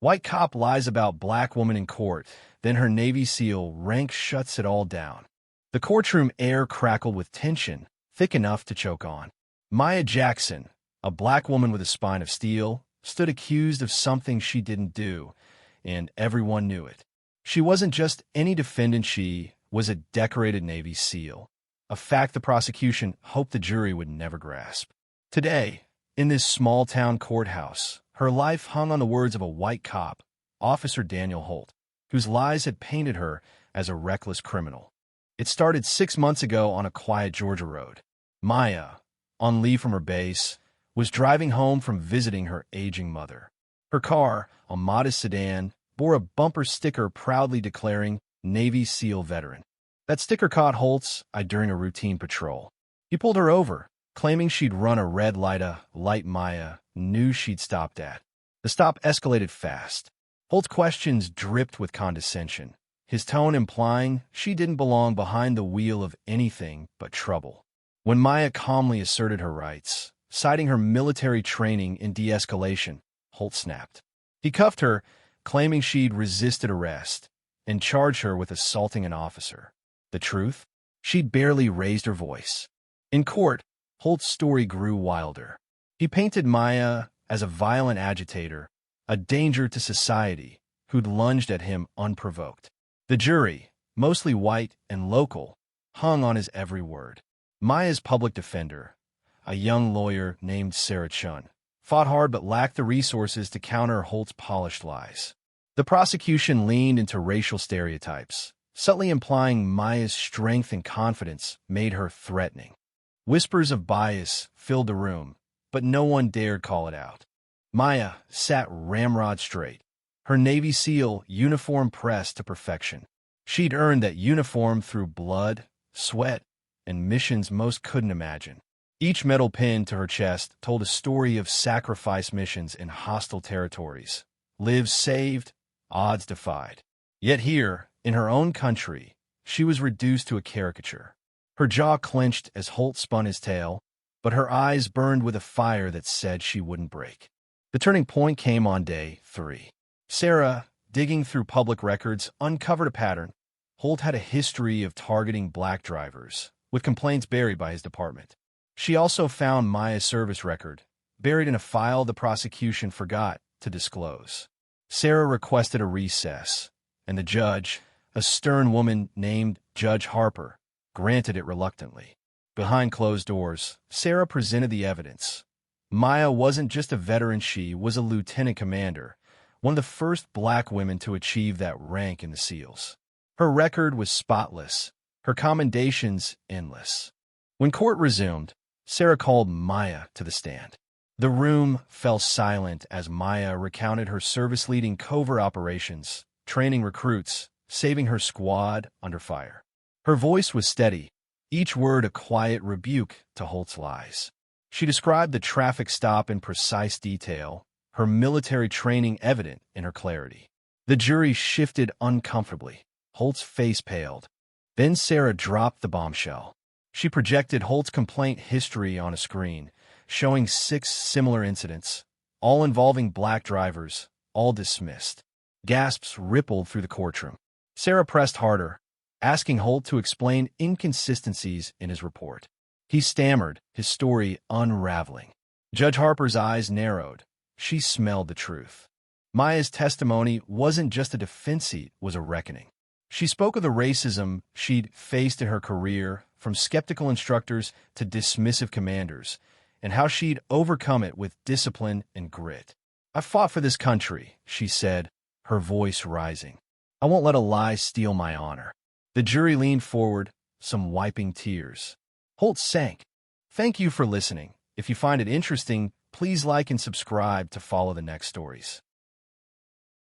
White cop lies about black woman in court, then her Navy SEAL rank shuts it all down. The courtroom air crackled with tension, thick enough to choke on. Maya Jackson, a black woman with a spine of steel, stood accused of something she didn't do, and everyone knew it. She wasn't just any defendant, she was a decorated Navy SEAL, a fact the prosecution hoped the jury would never grasp. Today, in this small-town courthouse, her life hung on the words of a white cop, Officer Daniel Holt, whose lies had painted her as a reckless criminal. It started 6 months ago on a quiet Georgia road. Maya, on leave from her base, was driving home from visiting her aging mother. Her car, a modest sedan, bore a bumper sticker proudly declaring Navy SEAL veteran. That sticker caught Holt's eye during a routine patrol. He pulled her over, claiming she'd run a red light, a light Maya knew she'd stopped at. The stop escalated fast. Holt's questions dripped with condescension, his tone implying she didn't belong behind the wheel of anything but trouble. When Maya calmly asserted her rights, citing her military training in de-escalation, Holt snapped. He cuffed her, claiming she'd resisted arrest, and charged her with assaulting an officer. The truth? She'd barely raised her voice. In court, Holt's story grew wilder. He painted Maya as a violent agitator, a danger to society, who'd lunged at him unprovoked. The jury, mostly white and local, hung on his every word. Maya's public defender, a young lawyer named Sarah Chun, fought hard but lacked the resources to counter Holt's polished lies. The prosecution leaned into racial stereotypes, subtly implying Maya's strength and confidence made her threatening. Whispers of bias filled the room, but no one dared call it out. Maya sat ramrod straight, her Navy SEAL uniform pressed to perfection. She'd earned that uniform through blood, sweat, and missions most couldn't imagine. Each medal pinned to her chest told a story of sacrifice missions in hostile territories, lives saved, odds defied. Yet here, in her own country, she was reduced to a caricature. Her jaw clenched as Holt spun his tale, but her eyes burned with a fire that said she wouldn't break. The turning point came on day 3. Sarah, digging through public records, uncovered a pattern. Holt had a history of targeting black drivers, with complaints buried by his department. She also found Maya's service record, buried in a file the prosecution forgot to disclose. Sarah requested a recess, and the judge, a stern woman named Judge Harper, granted it reluctantly. Behind closed doors, Sarah presented the evidence. Maya wasn't just a veteran, she was a lieutenant commander, one of the first black women to achieve that rank in the SEALs. Her record was spotless, her commendations endless. When court resumed, Sarah called Maya to the stand. The room fell silent as Maya recounted her service-leading covert operations, training recruits, saving her squad under fire. Her voice was steady, each word a quiet rebuke to Holt's lies. She described the traffic stop in precise detail, her military training evident in her clarity. The jury shifted uncomfortably. Holt's face paled. Then Sarah dropped the bombshell. She projected Holt's complaint history on a screen, showing 6 similar incidents, all involving black drivers, all dismissed. Gasps rippled through the courtroom. Sarah pressed harder, asking Holt to explain inconsistencies in his report. He stammered, his story unraveling. Judge Harper's eyes narrowed. She smelled the truth. Maya's testimony wasn't just a defense, it was a reckoning. She spoke of the racism she'd faced in her career, from skeptical instructors to dismissive commanders, and how she'd overcome it with discipline and grit. "I fought for this country," she said, her voice rising. "I won't let a lie steal my honor." The jury leaned forward, some wiping tears. Holt sank. Thank you for listening. If you find it interesting, please like and subscribe to follow the next stories.